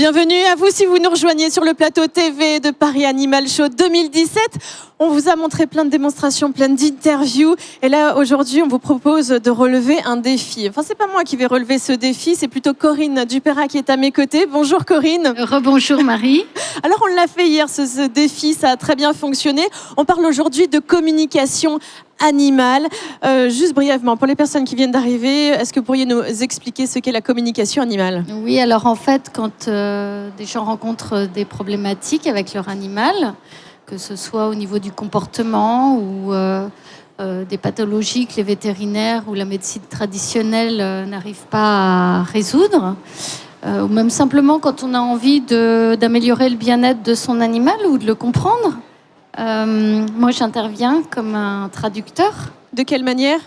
Bienvenue à vous si vous nous rejoignez sur le plateau TV de Paris Animal Show 2017. On vous a montré plein de démonstrations, plein d'interviews. Et là, aujourd'hui, on vous propose de relever un défi. Enfin, c'est pas moi qui vais relever ce défi, c'est plutôt Corinne Dupérat qui est à mes côtés. Bonjour Corinne. Rebonjour Marie. Alors, on l'a fait hier, ce défi, ça a très bien fonctionné. On parle aujourd'hui de communication animale. Juste brièvement, pour les personnes qui viennent d'arriver, est-ce que vous pourriez nous expliquer ce qu'est la communication animale ? Oui, alors en fait, quand des gens rencontrent des problématiques avec leur animal, que ce soit au niveau du comportement ou des pathologies que les vétérinaires ou la médecine traditionnelle n'arrivent pas à résoudre, ou même simplement quand on a envie d'améliorer le bien-être de son animal ou de le comprendre, moi j'interviens comme un traducteur. De quelle manière ?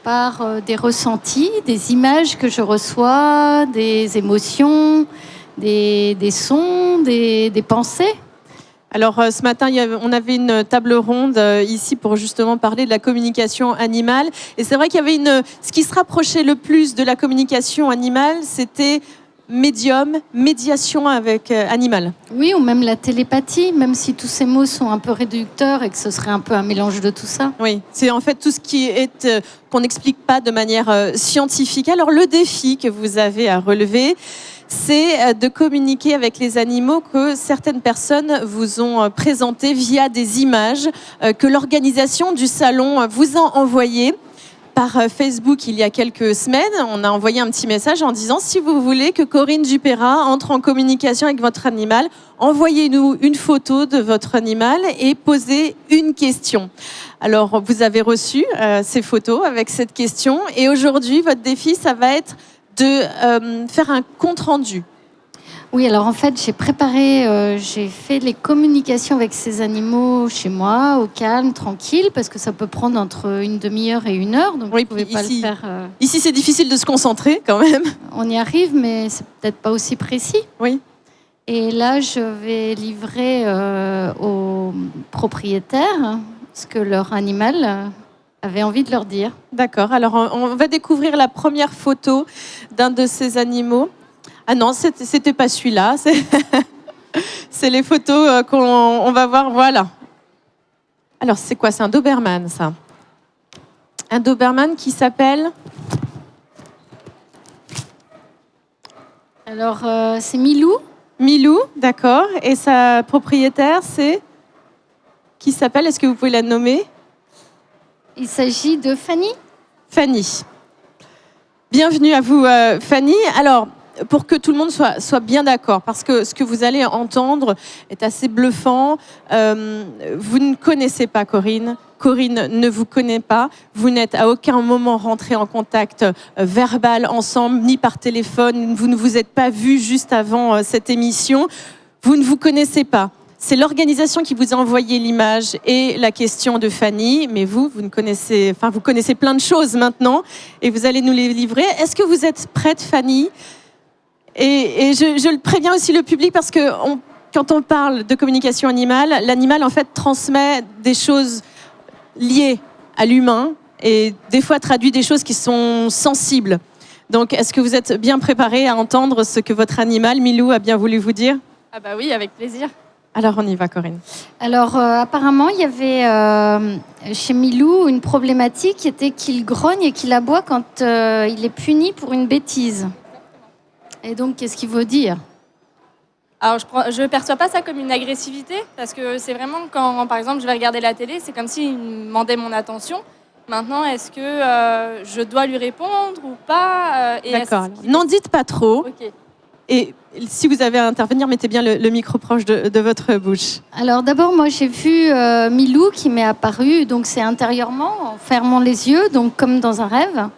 Par des ressentis, des images que je reçois, des émotions, des sons, des pensées. Alors ce matin, on avait une table ronde ici pour justement parler de la communication animale. Et c'est vrai qu'il y avait ce qui se rapprochait le plus de la communication animale, c'était médiation avec animal. Oui, ou même la télépathie, même si tous ces mots sont un peu réducteurs et que ce serait un peu un mélange de tout ça. Oui, c'est en fait tout ce qui est qu'on n'explique pas de manière scientifique. Alors le défi que vous avez à relever, c'est de communiquer avec les animaux que certaines personnes vous ont présentés via des images que l'organisation du salon vous a envoyées. Par Facebook, il y a quelques semaines, on a envoyé un petit message en disant « Si vous voulez que Corinne Dupérat entre en communication avec votre animal, envoyez-nous une photo de votre animal et posez une question. » Alors, vous avez reçu ces photos avec cette question. Et aujourd'hui, votre défi, ça va être de faire un compte-rendu. Oui, alors en fait, j'ai fait les communications avec ces animaux chez moi, au calme, tranquille, parce que ça peut prendre entre une demi-heure et 1 heure, donc oui, vous ne pouvez pas le faire. Ici, c'est difficile de se concentrer quand même. On y arrive, mais c'est peut-être pas aussi précis. Oui. Et là, je vais livrer aux propriétaires ce que leur animal avait envie de leur dire. D'accord, alors on va découvrir la première photo d'un de ces animaux. Ah non, c'était pas celui-là. C'est les photos qu'on va voir. Voilà. Alors, c'est quoi ? C'est un Doberman, ça. Un Doberman qui s'appelle... Alors, c'est Milou. Milou, d'accord. Et sa propriétaire, c'est... Qui s'appelle ? Est-ce que vous pouvez la nommer ? Il s'agit de Fanny. Fanny. Bienvenue à vous, Fanny. Alors... Pour que tout le monde soit bien d'accord, parce que ce que vous allez entendre est assez bluffant. Vous ne connaissez pas Corinne. Corinne ne vous connaît pas. Vous n'êtes à aucun moment rentrés en contact verbal ensemble, ni par téléphone. Vous ne vous êtes pas vus juste avant cette émission. Vous ne vous connaissez pas. C'est l'organisation qui vous a envoyé l'image et la question de Fanny, mais vous connaissez plein de choses maintenant et vous allez nous les livrer. Est-ce que vous êtes prête, Fanny ? Et je le préviens aussi le public parce que quand on parle de communication animale, l'animal en fait transmet des choses liées à l'humain et des fois traduit des choses qui sont sensibles. Donc est-ce que vous êtes bien préparés à entendre ce que votre animal, Milou, a bien voulu vous dire ? Ah bah oui, avec plaisir. Alors on y va, Corinne. Alors apparemment, il y avait chez Milou une problématique qui était qu'il grogne et qu'il aboie quand il est puni pour une bêtise. Et donc, qu'est-ce qu'il veut dire ? Alors, je ne perçois pas ça comme une agressivité, parce que c'est vraiment quand, par exemple, je vais regarder la télé, c'est comme s'il me demandait mon attention. Maintenant, est-ce que je dois lui répondre ou pas D'accord. N'en dites pas trop. Okay. Et si vous avez à intervenir, mettez bien le micro proche de votre bouche. Alors d'abord, moi, j'ai vu Milou qui m'est apparu, donc c'est intérieurement, en fermant les yeux, donc comme dans un rêve.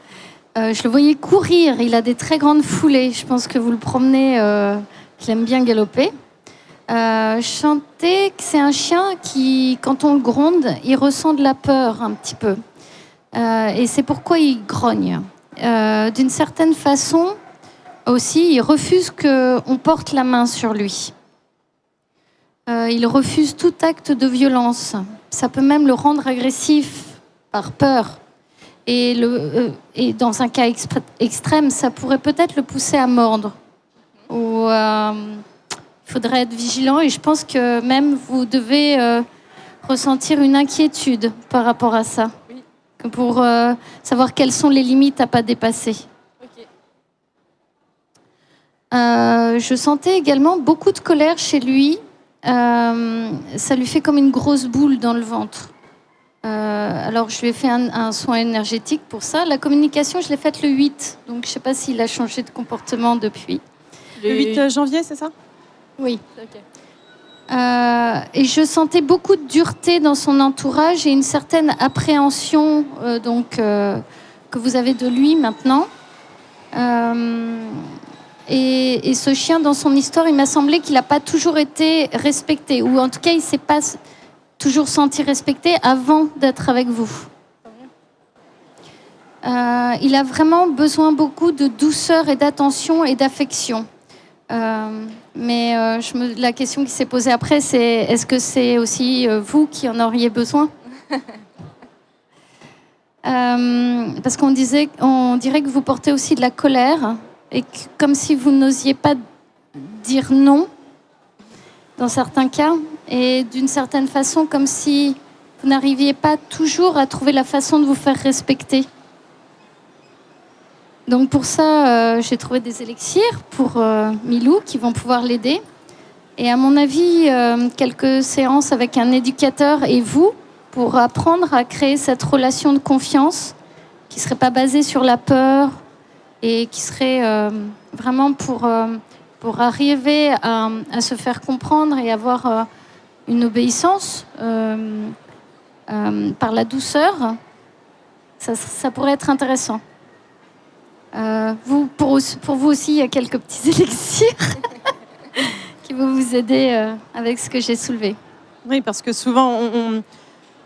Je le voyais courir, il a des très grandes foulées. Je pense que vous le promenez, qu'il aime bien galoper. Chanter, c'est un chien qui, quand on le gronde, il ressent de la peur un petit peu. Et c'est pourquoi il grogne. D'une certaine façon, aussi, il refuse qu'on porte la main sur lui. Il refuse tout acte de violence. Ça peut même le rendre agressif par peur. Et dans un cas extrême, ça pourrait peut-être le pousser à mordre. où il faudrait être vigilant. Et je pense que même vous devez ressentir une inquiétude par rapport à ça, Oui. pour savoir quelles sont les limites à pas dépasser. Ok. Je sentais également beaucoup de colère chez lui. Ça lui fait comme une grosse boule dans le ventre. Alors, je lui ai fait un soin énergétique pour ça. La communication, je l'ai faite le 8. Donc, je ne sais pas s'il a changé de comportement depuis. Le 8 janvier, c'est ça? Oui. Ok. Et je sentais beaucoup de dureté dans son entourage et une certaine appréhension que vous avez de lui maintenant. Et ce chien, dans son histoire, il m'a semblé qu'il n'a pas toujours été respecté, ou en tout cas, il ne s'est pas toujours senti respecté avant d'être avec vous. Il a vraiment besoin beaucoup de douceur et d'attention et d'affection. Mais la question qui s'est posée après, c'est est-ce que c'est aussi vous qui en auriez besoin? Parce qu'on dirait que vous portez aussi de la colère, et comme si vous n'osiez pas dire non dans certains cas, et d'une certaine façon, comme si vous n'arriviez pas toujours à trouver la façon de vous faire respecter. Donc pour ça, j'ai trouvé des élixirs pour Milou qui vont pouvoir l'aider. Et à mon avis, quelques séances avec un éducateur et vous, pour apprendre à créer cette relation de confiance qui ne serait pas basée sur la peur et qui serait vraiment pour arriver à se faire comprendre et avoir une obéissance par la douceur. Ça pourrait être intéressant. Pour vous aussi, il y a quelques petits élixirs qui vont vous aider avec ce que j'ai soulevé. Oui, parce que souvent,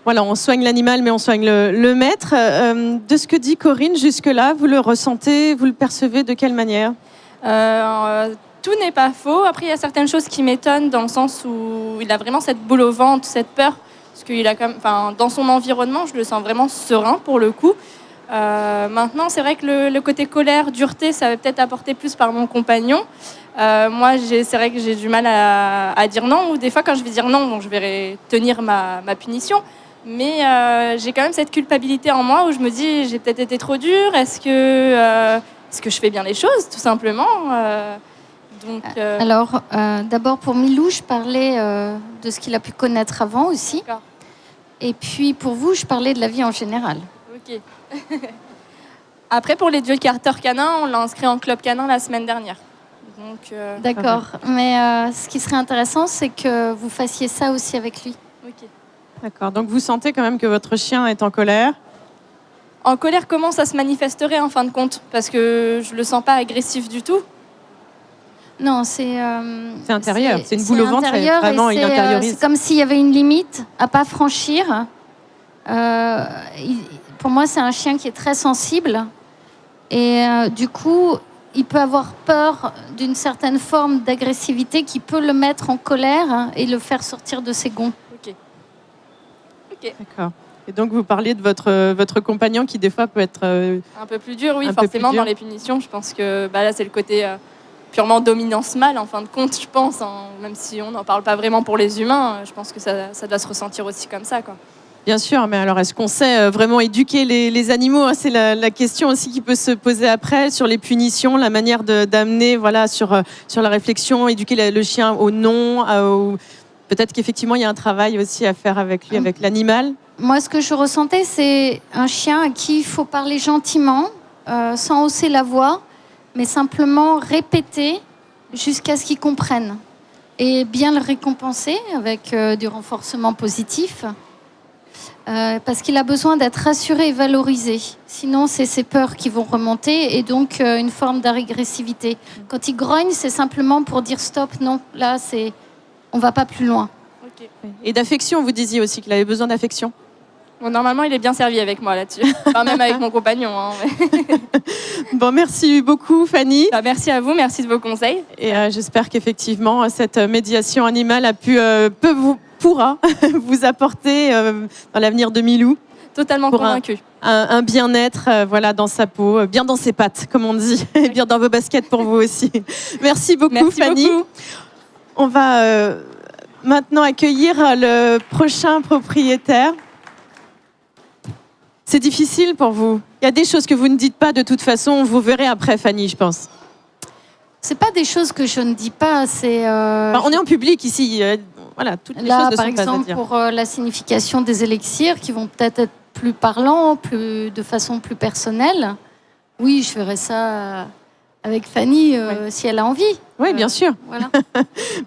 on soigne l'animal, mais on soigne le maître. De ce que dit Corinne jusque-là, vous le ressentez, vous le percevez de quelle manière? Tout n'est pas faux. Après, il y a certaines choses qui m'étonnent dans le sens où il a vraiment cette boule au ventre, cette peur. Parce qu'il a dans son environnement, je le sens vraiment serein pour le coup. Maintenant, c'est vrai que le côté colère, dureté, ça va peut-être apporter plus par mon compagnon. Moi, c'est vrai que j'ai du mal à dire non. Ou des fois, quand je vais dire non, bon, je vais tenir ma punition. Mais j'ai quand même cette culpabilité en moi où je me dis, j'ai peut-être été trop dure. Est-ce que je fais bien les choses, tout simplement Alors, d'abord pour Milou, je parlais de ce qu'il a pu connaître avant aussi. D'accord. Et puis pour vous, je parlais de la vie en général. Ok. Après, pour l'éducateur canin, on l'a inscrit en club canin la semaine dernière. Donc, D'accord. Mais ce qui serait intéressant, c'est que vous fassiez ça aussi avec lui. ok. D'accord. Donc vous sentez quand même que votre chien est en colère? En colère, comment ça se manifesterait en fin de compte? Parce que je le sens pas agressif du tout. Non, c'est intérieur. C'est une boule au ventre. Intérieur, vraiment, il intériorise. c'est comme s'il y avait une limite à pas franchir. Pour moi, c'est un chien qui est très sensible. Et du coup, il peut avoir peur d'une certaine forme d'agressivité qui peut le mettre en colère et le faire sortir de ses gonds. Ok. D'accord. Et donc, vous parliez de votre compagnon qui, des fois, peut être... Un peu plus dur, oui, un peu forcément, plus dur. dans les punitions. Je pense que là, c'est le côté purement dominance mâle, en fin de compte, je pense. Même si on n'en parle pas vraiment pour les humains, je pense que ça doit se ressentir aussi comme ça, quoi. Bien sûr, mais alors est-ce qu'on sait vraiment éduquer les animaux, hein? C'est la question aussi qui peut se poser après sur les punitions, la manière d'amener sur la réflexion, éduquer le chien au non. Peut-être qu'effectivement, il y a un travail aussi à faire avec lui, avec l'animal. Moi, ce que je ressentais, c'est un chien à qui il faut parler gentiment, sans hausser la voix, mais simplement répéter jusqu'à ce qu'il comprenne. Et bien le récompenser avec du renforcement positif. Parce qu'il a besoin d'être rassuré et valorisé. Sinon, c'est ses peurs qui vont remonter et donc une forme d'agressivité. Quand il grogne, c'est simplement pour dire stop, non, là, on va pas plus loin. Ok. Et d'affection, vous disiez aussi qu'il avait besoin d'affection. Bon, normalement, il est bien servi avec moi là-dessus. Enfin, même avec mon compagnon. Mais... Bon, merci beaucoup, Fanny. Merci à vous, merci de vos conseils. Et j'espère qu'effectivement, cette médiation animale pourra vous apporter dans l'avenir de Milou. Totalement Pour convaincue. un bien-être voilà, dans sa peau, bien dans ses pattes, comme on dit, et bien dans vos baskets pour vous aussi. Merci beaucoup, Merci Fanny. beaucoup. On va maintenant accueillir le prochain propriétaire. C'est difficile pour vous. Il y a des choses que vous ne dites pas de toute façon. Vous verrez après, Fanny, je pense. C'est pas des choses que je ne dis pas, c'est... On est en public ici. Voilà, toutes les Là, choses ne par sont pas à exemple, dire. pour la signification des élixirs, qui vont peut-être être plus parlants, de façon plus personnelle, oui, je ferai ça avec Fanny si elle a envie. Oui, bien sûr. Voilà.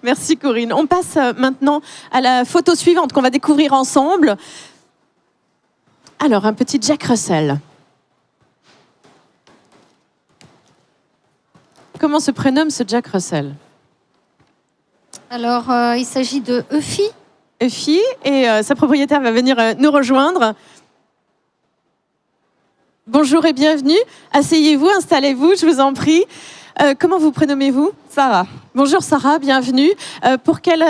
Merci, Corinne. On passe maintenant à la photo suivante qu'on va découvrir ensemble. Alors, un petit Jack Russell. Comment se prénomme ce Jack Russell? Alors, il s'agit de Euphie. Euphie, et sa propriétaire va venir nous rejoindre. Bonjour et bienvenue. Asseyez-vous, installez-vous, je vous en prie. Comment vous prénommez-vous? Sarah. Bonjour Sarah, bienvenue. Pour quelle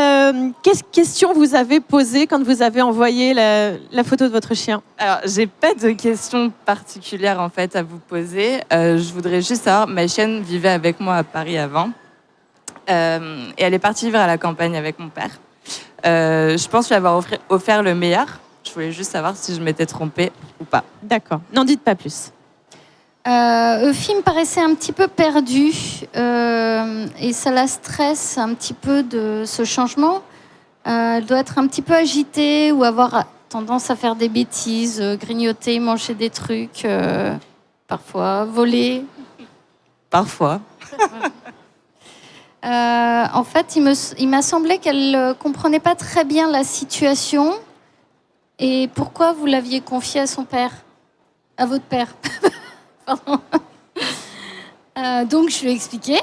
question vous avez posée quand vous avez envoyé la photo de votre chien? Alors, j'ai pas de questions particulières en fait à vous poser. Je voudrais juste savoir, ma chienne vivait avec moi à Paris avant. Et elle est partie vivre à la campagne avec mon père. Je pense lui avoir offert le meilleur. Je voulais juste savoir si je m'étais trompée ou pas. D'accord, n'en dites pas plus. Euphie me paraissait un petit peu perdue et ça la stresse un petit peu de ce changement. Elle doit être un petit peu agitée ou avoir tendance à faire des bêtises, grignoter, manger des trucs, parfois voler. Parfois. En fait, il m'a semblé qu'elle ne comprenait pas très bien la situation et pourquoi vous l'aviez confiée à son père, à votre père. Pardon. Donc, je lui ai expliqué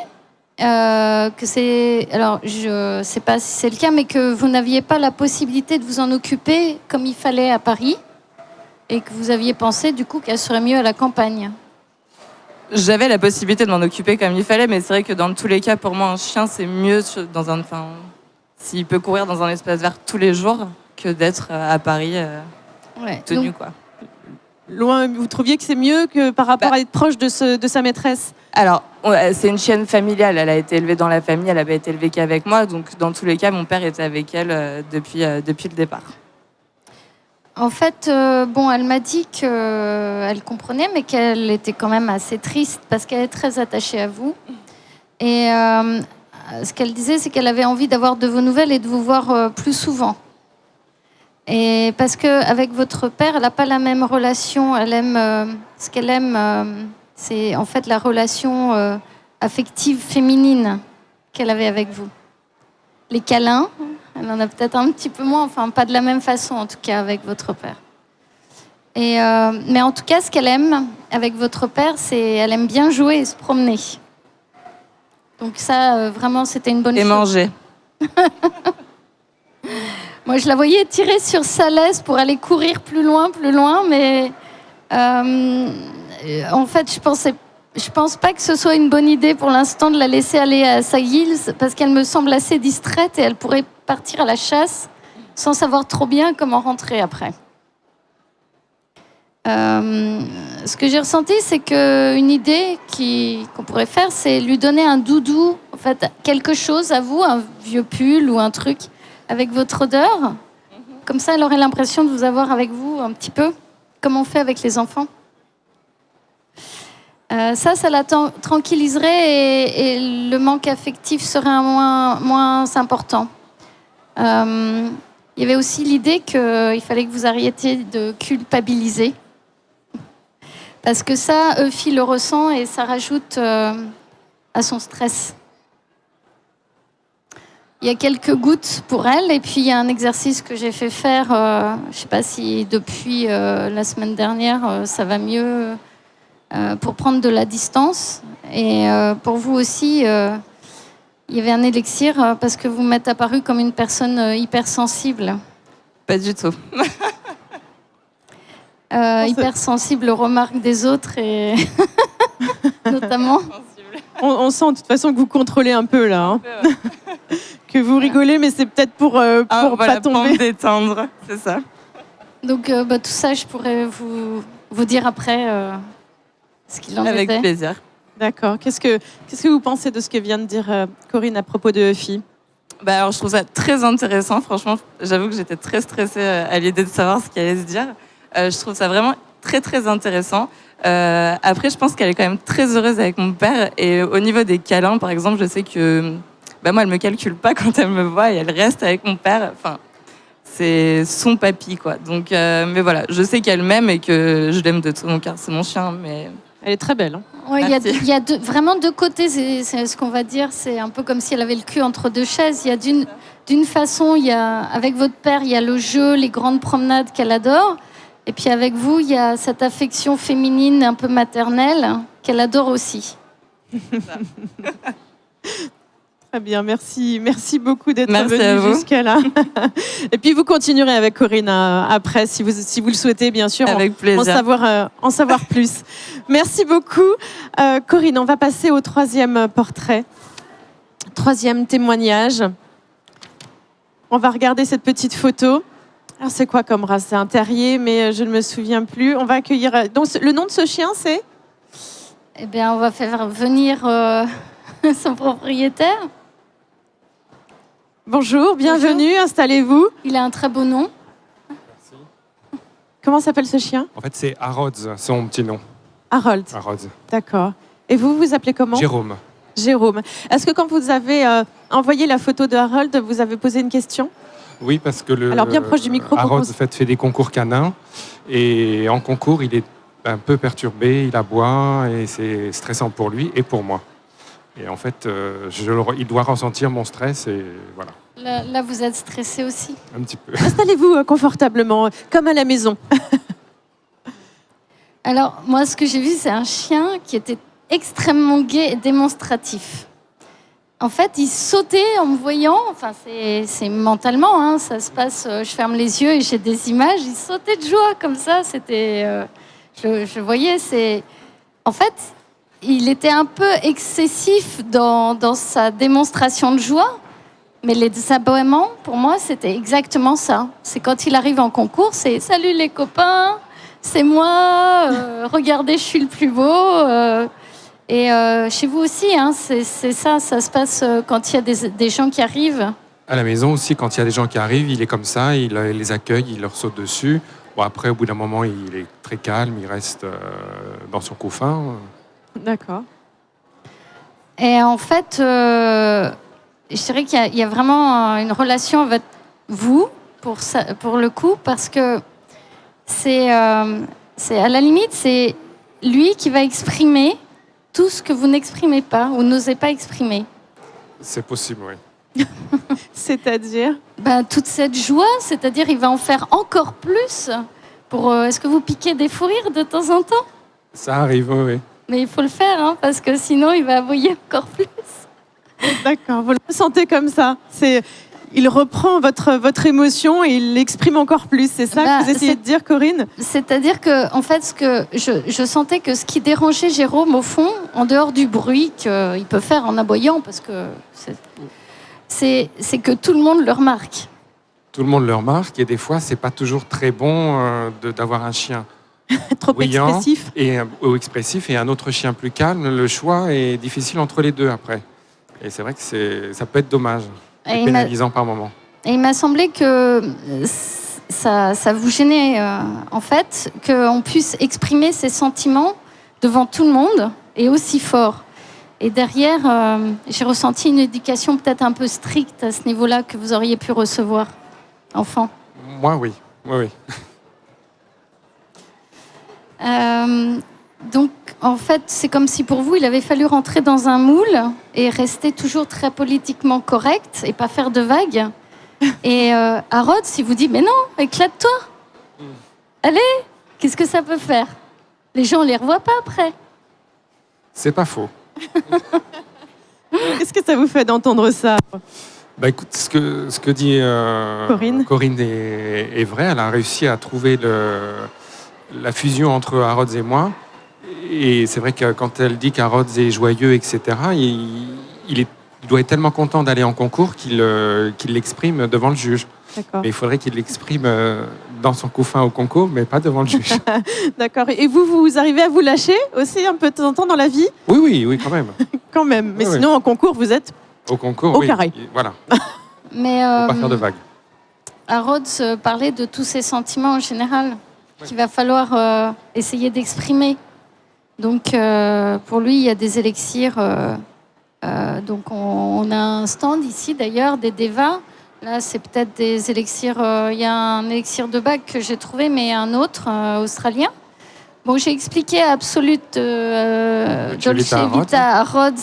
que c'est... Alors, je ne sais pas si c'est le cas, mais que vous n'aviez pas la possibilité de vous en occuper comme il fallait à Paris et que vous aviez pensé, du coup, qu'elle serait mieux à la campagne. J'avais la possibilité de m'en occuper comme il fallait, mais c'est vrai que dans tous les cas, pour moi, un chien, c'est mieux dans un... Enfin, s'il peut courir dans un espace vert tous les jours que d'être à Paris tenu, Donc, quoi. Loin, vous trouviez que c'est mieux que par rapport à être proche de sa maîtresse? Alors, c'est une chienne familiale. Elle a été élevée dans la famille, elle n'avait été élevée qu'avec moi. Donc, dans tous les cas, mon père était avec elle depuis le départ. En fait, elle m'a dit qu'elle comprenait, mais qu'elle était quand même assez triste parce qu'elle est très attachée à vous. Et ce qu'elle disait, c'est qu'elle avait envie d'avoir de vos nouvelles et de vous voir plus souvent. Et parce qu'avec votre père, elle n'a pas la même relation. Elle aime ce qu'elle aime, c'est en fait la relation affective féminine qu'elle avait avec vous. Les câlins, elle en a peut-être un petit peu moins, enfin pas de la même façon en tout cas avec votre père. Mais en tout cas, ce qu'elle aime avec votre père, c'est elle aime bien jouer et se promener. Donc ça, vraiment, c'était une bonne chose. Et manger. Moi, je la voyais tirer sur sa laisse pour aller courir plus loin, mais en fait, je pense pas que ce soit une bonne idée pour l'instant de la laisser aller à sa guilde parce qu'elle me semble assez distraite et elle pourrait partir à la chasse sans savoir trop bien comment rentrer après. Ce que j'ai ressenti, c'est qu'une idée qu'on pourrait faire, c'est lui donner un doudou, en fait, quelque chose à vous, un vieux pull ou un truc avec votre odeur. Comme ça, elle aurait l'impression de vous avoir avec vous un petit peu, comme on fait avec les enfants. Ça la tranquilliserait et le manque affectif serait moins important. Il y avait aussi l'idée qu'il fallait que vous arrêtiez de culpabiliser. Parce que ça, Euphie le ressent et ça rajoute à son stress. Il y a quelques gouttes pour elle et puis il y a un exercice que j'ai fait faire, je ne sais pas si depuis la semaine dernière ça va mieux, pour prendre de la distance. Et pour vous aussi, il y avait un élixir parce que vous m'êtes apparu comme une personne hypersensible. Pas du tout. Hypersensible aux remarques des autres et notamment. On sent de toute façon que vous contrôlez un peu là. Hein. Que vous rigolez, mais c'est peut-être pour voilà, pas tomber. pour me détendre, c'est ça. Donc tout ça, je pourrais vous dire après ce qu'il en Avec était. plaisir. D'accord. Qu'est-ce que vous pensez de ce que vient de dire Corinne à propos de Phi? Alors, je trouve ça très intéressant. Franchement, j'avoue que j'étais très stressée à l'idée de savoir ce qu'il allait se dire. Je trouve ça vraiment très, très intéressant. Après, je pense qu'elle est quand même très heureuse avec mon père. Et au niveau des câlins, par exemple, je sais que moi, elle me calcule pas quand elle me voit et elle reste avec mon père. Enfin, c'est son papy, quoi. Donc, mais voilà, je sais qu'elle m'aime et que je l'aime de tout mon cœur. C'est mon chien, mais... Elle est très belle. Hein. Ouais, Merci. il y a vraiment deux côtés, c'est ce qu'on va dire. C'est un peu comme si elle avait le cul entre deux chaises. Il y a d'une façon, avec votre père, il y a le jeu, les grandes promenades qu'elle adore. Et puis avec vous, il y a cette affection féminine un peu maternelle qu'elle adore aussi. Très bien, merci beaucoup d'être Merci à venu vous. jusqu'à là. Et puis vous continuerez avec Corinne après, si vous le souhaitez, bien sûr, Avec plaisir. en savoir plus. Merci beaucoup. Corinne, on va passer au troisième portrait, troisième témoignage. On va regarder cette petite photo. Alors c'est quoi comme race? C'est un terrier, mais je ne me souviens plus. On va accueillir... Donc le nom de ce chien, c'est? Eh bien, on va faire venir son propriétaire. Bonjour, bienvenue, installez-vous. Il a un très beau nom. Comment s'appelle ce chien? En fait, c'est Harold, c'est mon petit nom. Harold, Harold. d'accord. Et vous vous appelez comment? Jérôme. Jérôme. Est-ce que quand vous avez envoyé la photo de Harold, vous avez posé une question? Oui, parce que Alors, bien proche du micro pour Harold qu'on- en fait, fait des concours canins. Et en concours, il est un peu perturbé, il aboie et c'est stressant pour lui et pour moi. Et en fait, il doit ressentir mon stress et voilà, Là, vous êtes stressé aussi. un petit peu. Installez-vous confortablement, comme à la maison. Alors, moi, ce que j'ai vu, c'est un chien qui était extrêmement gai et démonstratif. En fait, il sautait en me voyant, enfin, c'est mentalement, hein, ça se passe, je ferme les yeux et j'ai des images, il sautait de joie comme ça, c'était... je voyais, c'est... En fait, il était un peu excessif dans sa démonstration de joie, mais les aboiements, pour moi, c'était exactement ça. C'est quand il arrive en concours, c'est « Salut les copains !» c'est moi, regardez, je suis le plus beau. Et chez vous aussi, hein, c'est ça se passe quand il y a des gens qui arrivent. À la maison aussi, quand il y a des gens qui arrivent, il est comme ça, il les accueille, il leur saute dessus. Bon, après, au bout d'un moment, il est très calme, il reste dans son couffin. D'accord. Et en fait, je dirais qu'il y a vraiment une relation avec vous, pour le coup, parce que c'est à la limite, c'est lui qui va exprimer tout ce que vous n'exprimez pas ou n'osez pas exprimer. C'est possible, oui. C'est-à-dire? Toute cette joie, c'est-à-dire il va en faire encore plus. Est-ce que vous piquez des fous rires de temps en temps? Ça arrive, oui. Mais il faut le faire, hein, parce que sinon il va aboyer encore plus. D'accord, vous le sentez comme ça. Il reprend votre émotion et il l'exprime encore plus. C'est ça que vous essayez de dire, Corinne? C'est-à-dire que, en fait, je sentais que ce qui dérangeait Jérôme, au fond, en dehors du bruit qu'il peut faire en aboyant, parce que c'est que tout le monde le remarque. Tout le monde le remarque et des fois, c'est pas toujours très bon d'avoir un chien Trop bruyant expressif. ou expressif et un autre chien plus calme. Le choix est difficile entre les deux après. Et c'est vrai que ça peut être dommage et pénalisant par moment. Et il m'a semblé que ça vous gênait, en fait, qu'on puisse exprimer ses sentiments devant tout le monde et aussi fort. Et derrière, j'ai ressenti une éducation peut-être un peu stricte à ce niveau-là que vous auriez pu recevoir, enfant. Moi, oui. Oui. Donc, en fait, c'est comme si pour vous, il avait fallu rentrer dans un moule et rester toujours très politiquement correct et pas faire de vagues. Et Harold, s'il vous dit, mais non, éclate-toi. Allez, qu'est-ce que ça peut faire? Les gens ne les revoient pas après. C'est pas faux. Qu'est-ce que ça vous fait d'entendre ça? Bah écoute, ce que dit Corinne est vrai. Elle a réussi à trouver la fusion entre Harold et moi. Et c'est vrai que quand elle dit qu'Harold est joyeux, etc., il doit être tellement content d'aller en concours qu'il l'exprime devant le juge. D'accord. Mais il faudrait qu'il l'exprime dans son couffin au concours, mais pas devant le juge. D'accord. Et vous arrivez à vous lâcher aussi un peu de temps en temps dans la vie? Oui, quand même. Quand même. Mais Oui, sinon, en concours, vous êtes Au concours, au oui. carré. Voilà. Mais Faut pas faire de vagues. Rhodes parlait de tous ces sentiments en général qu'il va falloir essayer d'exprimer. Donc, pour lui, il y a des élixirs. Donc, on a un stand ici, d'ailleurs, des Devas. Là, c'est peut-être des élixirs. Il y a un élixir de bague que j'ai trouvé, mais un autre, australien. Bon, j'ai expliqué à Absolute Dolce Vita à Rhodes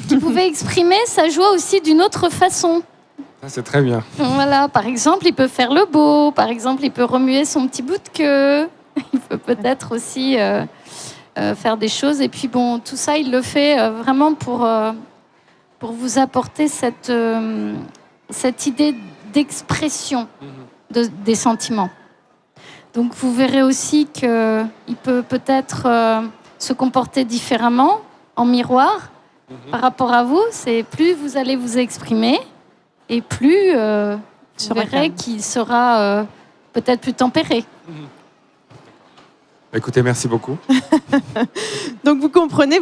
qu'il pouvait exprimer sa joie aussi d'une autre façon. Ça, c'est très bien. Voilà, par exemple, il peut faire le beau, par exemple, il peut remuer son petit bout de queue, il peut peut-être aussi faire des choses. Et puis bon, tout ça, il le fait vraiment pour vous apporter cette idée d'expression des sentiments. Donc vous verrez aussi qu'il peut peut-être se comporter différemment en miroir par rapport à vous. C'est plus vous allez vous exprimer, et plus vous verrez qu'il sera peut-être plus tempéré. Écoutez, merci beaucoup. Donc vous comprenez,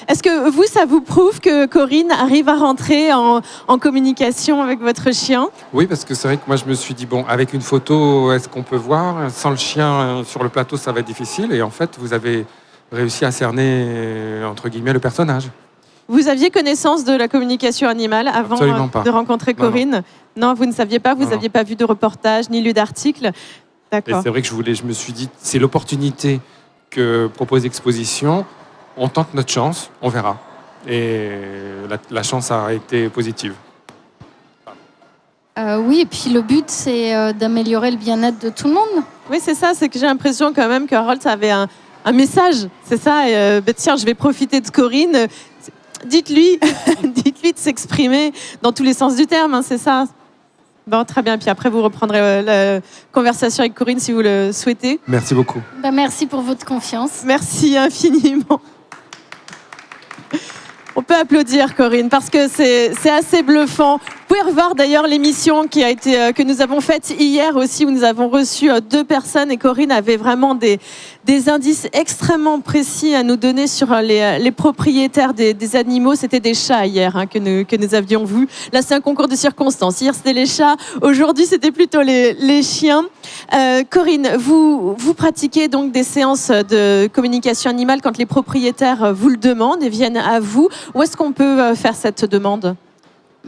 est-ce que ça vous prouve que Corinne arrive à rentrer en communication avec votre chien? Oui, parce que c'est vrai que moi je me suis dit, bon, avec une photo, est-ce qu'on peut voir? Sans le chien sur le plateau, ça va être difficile. Et en fait, vous avez réussi à cerner, entre guillemets, le personnage. Vous aviez connaissance de la communication animale avant de rencontrer Corinne? Non, vous ne saviez pas, vous n'aviez pas vu de reportage ni lu d'article. D'accord. Et c'est vrai que je me suis dit, c'est l'opportunité que propose l'exposition. On tente notre chance, on verra. Et la chance a été positive. Oui, et puis le but, c'est d'améliorer le bien-être de tout le monde. Oui, c'est ça, c'est que j'ai l'impression quand même que Harold avait un message, c'est ça. Tiens, je vais profiter de Corinne. Dites-lui de s'exprimer dans tous les sens du terme, hein, c'est ça. Bon, très bien. Puis après, vous reprendrez la conversation avec Corinne si vous le souhaitez. Merci beaucoup. Merci pour votre confiance. Merci infiniment. On peut applaudir Corinne parce que c'est assez bluffant. Vous pouvez revoir d'ailleurs l'émission que nous avons faite hier aussi, où nous avons reçu 2 personnes et Corinne avait vraiment des indices extrêmement précis à nous donner sur les propriétaires des animaux. C'était des chats hier que nous avions vus. Là, c'est un concours de circonstances. Hier, c'était les chats. Aujourd'hui, c'était plutôt les chiens. Corinne, vous pratiquez donc des séances de communication animale quand les propriétaires vous le demandent et viennent à vous. Où est-ce qu'on peut faire cette demande ?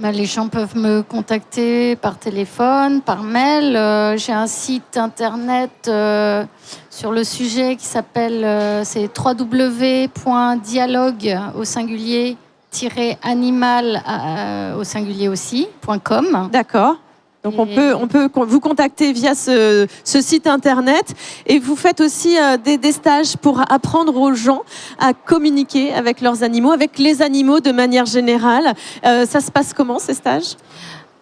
Les gens peuvent me contacter par téléphone, par mail. J'ai un site internet sur le sujet qui s'appelle c'est www.dialogue au singulier -animal au singulier aussi.com. D'accord. Donc on peut vous contacter via ce site internet et vous faites aussi des stages pour apprendre aux gens à communiquer avec leurs animaux, avec les animaux de manière générale. Ça se passe comment ces stages ?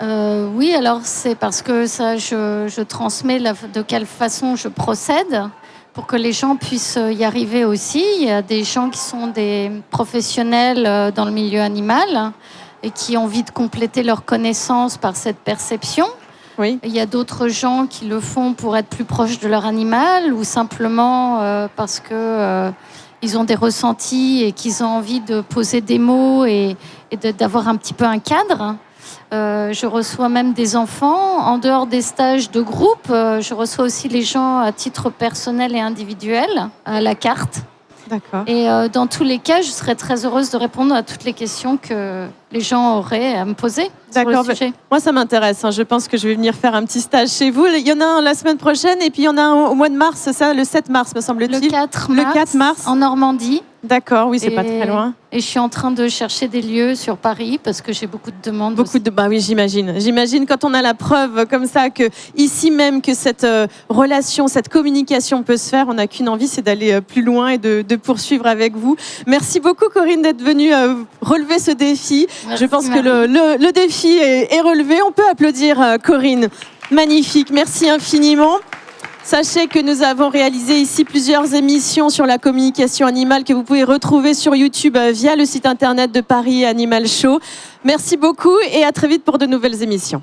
Oui, alors c'est parce que ça, je transmets de quelle façon je procède pour que les gens puissent y arriver aussi. Il y a des gens qui sont des professionnels dans le milieu animal et qui ont envie de compléter leurs connaissances par cette perception. Oui. Il y a d'autres gens qui le font pour être plus proches de leur animal ou simplement parce que ils ont des ressentis et qu'ils ont envie de poser des mots et d'avoir un petit peu un cadre. Je reçois même des enfants. En dehors des stages de groupe, je reçois aussi les gens à titre personnel et individuel, à la carte. D'accord. Et dans tous les cas, je serais très heureuse de répondre à toutes les questions que les gens auraient à me poser sur le sujet. Moi, ça m'intéresse. Je pense que je vais venir faire un petit stage chez vous. Il y en a un la semaine prochaine et puis il y en a un au mois de mars, c'est ça, le 7 mars, me semble-t-il. Le 4 mars, en Normandie. D'accord, oui, c'est pas très loin. Et je suis en train de chercher des lieux sur Paris parce que j'ai beaucoup de demandes. Bah oui, j'imagine. J'imagine quand on a la preuve comme ça que ici même que cette relation, cette communication peut se faire, on n'a qu'une envie, c'est d'aller plus loin et de poursuivre avec vous. Merci beaucoup Corinne d'être venue relever ce défi. Merci, je pense que le défi est relevé. On peut applaudir Corinne. Magnifique. Merci infiniment. Sachez que nous avons réalisé ici plusieurs émissions sur la communication animale que vous pouvez retrouver sur YouTube via le site internet de Paris Animal Show. Merci beaucoup et à très vite pour de nouvelles émissions.